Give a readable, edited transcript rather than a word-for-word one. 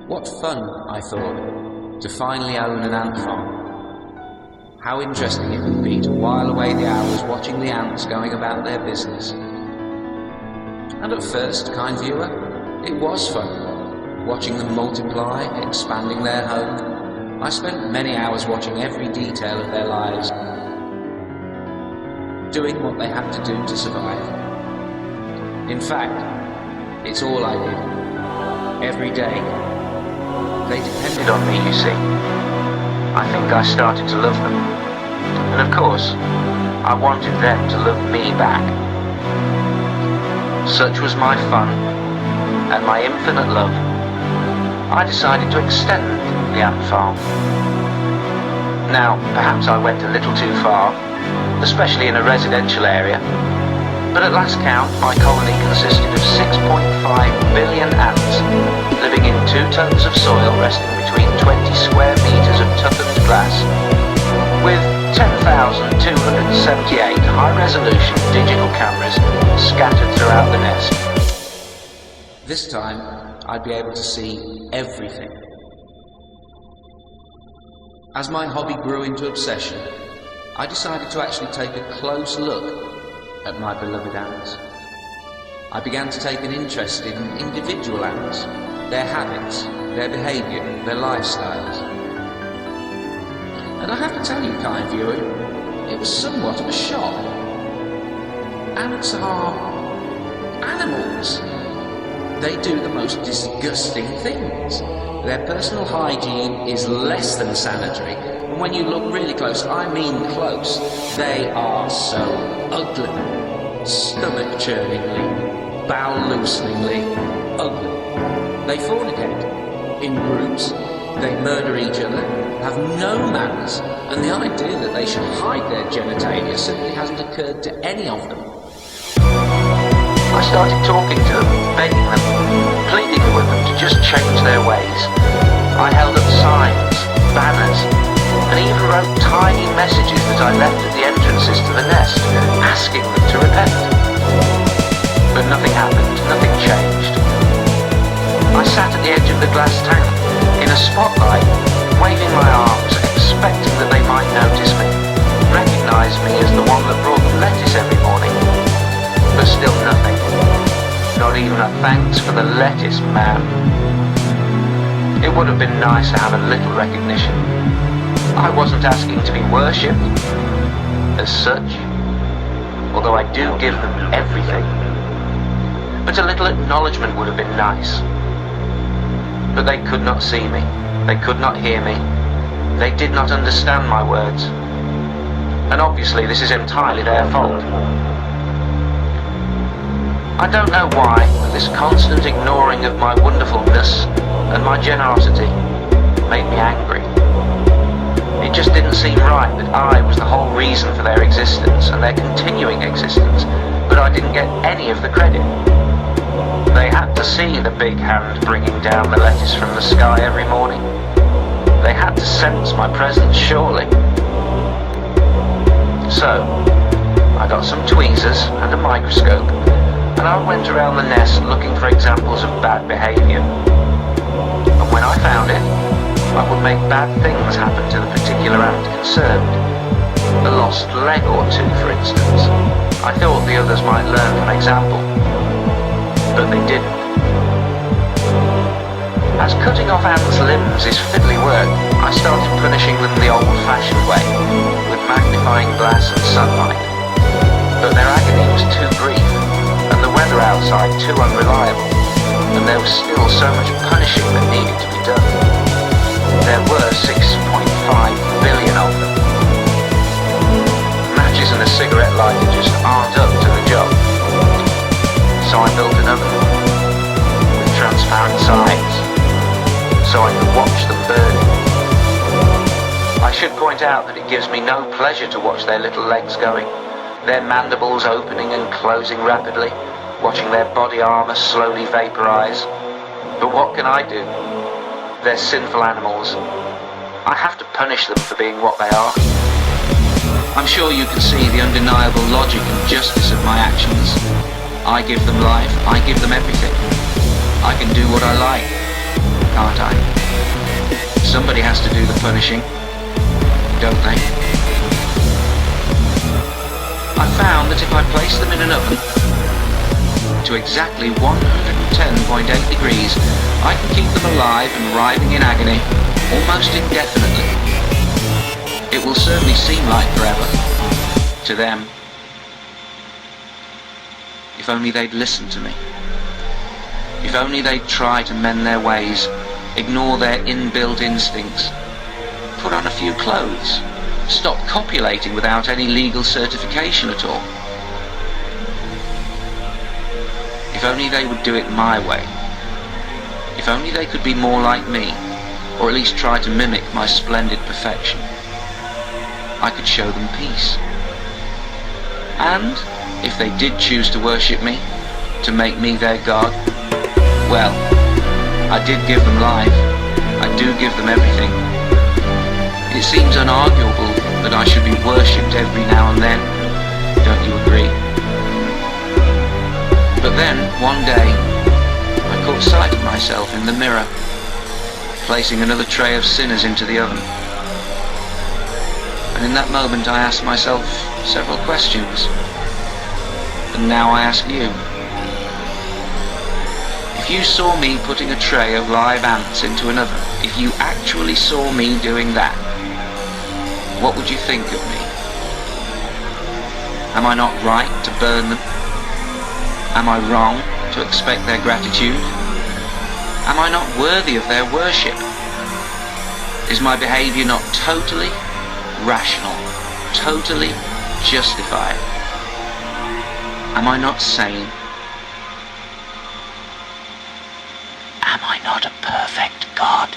What fun, I thought, to finally own an ant farm. How interesting it would be to while away the hours watching the ants going about their business. And at first, kind viewer, it was fun, watching them multiply, expanding their home. I spent many hours watching every detail of their lives, doing what they had to do to survive. In fact, it's all I did, every day. They depended on me, you see. I think I started to love them. And of course, I wanted them to love me back. Such was my fun, and my infinite love, I decided to extend the ant farm. Now, perhaps I went a little too far, especially in a residential area, but at last count, my colony consisted of 6.5 billion ants, living in 2 tons of soil resting between 20 square meters of toughened glass, with 10,278 high-resolution digital cameras scattered throughout the nest. This time, I'd be able to see everything. As my hobby grew into obsession, I decided to actually take a close look at my beloved ants. I began to take an interest in individual ants, their habits, their behaviour, their lifestyles. And I have to tell you, kind viewer, it was somewhat of a shock. Ants are animals. They do the most disgusting things. Their personal hygiene is less than sanitary, and when you look really close, I mean close, they are so ugly, stomach-churningly, bowel-looseningly ugly. They fornicate in groups, they murder each other, have no manners, and the idea that they should hide their genitalia simply hasn't occurred to any of them. I started talking to them, begging them, pleading with them to just change their ways. I held up signs, banners, and even wrote tiny messages that I left at the entrances to the nest, asking them to repent. But nothing happened, nothing changed. I sat at the edge of the glass tank, in a spotlight, waving my arms, expecting that they might notice me, recognise me as the one that brought them lettuce every morning. But still nothing. Not even a thanks for the lettuce, man. It would have been nice to have a little recognition. I wasn't asking to be worshipped as such, although I do give them everything. But a little acknowledgement would have been nice. But they could not see me. They could not hear me. They did not understand my words. And obviously this is entirely their fault. I don't know why, but this constant ignoring of my wonderfulness and my generosity made me angry. It just didn't seem right that I was the whole reason for their existence and their continuing existence, but I didn't get any of the credit. They had to see the big hand bringing down the lettuce from the sky every morning. They had to sense my presence, surely. So, I got some tweezers and a microscope, and I went around the nest looking for examples of bad behaviour. And when I found it, I would make bad things happen to the particular ant concerned. A lost leg or two, for instance. I thought the others might learn from example, but they didn't. As cutting off ants' limbs is fiddly work, I started punishing them the old-fashioned way, with magnifying glass and sunlight. But their agony was too brief, and the weather outside too unreliable, and there was still so much punishing that needed to be done. There were 6.5 billion of them. Matches and a cigarette lighter just aren't up to the job. So I built an oven with transparent sides, so I could watch them burning. I should point out that it gives me no pleasure to watch their little legs going, their mandibles opening and closing rapidly, watching their body armour slowly vaporise. But what can I do? They're sinful animals. I have to punish them for being what they are. I'm sure you can see the undeniable logic and justice of my actions. I give them life, I give them everything. I can do what I like. can't I? Somebody has to do the punishing, don't they? I found that if I place them in an oven to exactly 110.8 degrees, I can keep them alive and writhing in agony almost indefinitely. It will certainly seem like forever to them. If only they'd listen to me. If only they'd try to mend their ways, ignore their inbuilt instincts, put on a few clothes, stop copulating without any legal certification at all. If only they would do it my way. If only they could be more like me, or at least try to mimic my splendid perfection. I could show them peace. And if they did choose to worship me, to make me their God, well, I did give them life. I do give them everything. It seems unarguable that I should be worshipped every now and then. Don't you agree? But then, one day, I caught sight of myself in the mirror, placing another tray of sinners into the oven. And in that moment I asked myself several questions. And now I ask you. If you saw me putting a tray of live ants into an oven, if you actually saw me doing that, what would you think of me? Am I not right to burn them? Am I wrong to expect their gratitude? Am I not worthy of their worship? Is my behavior not totally rational, totally justified? Am I not sane? Am I not a perfect God?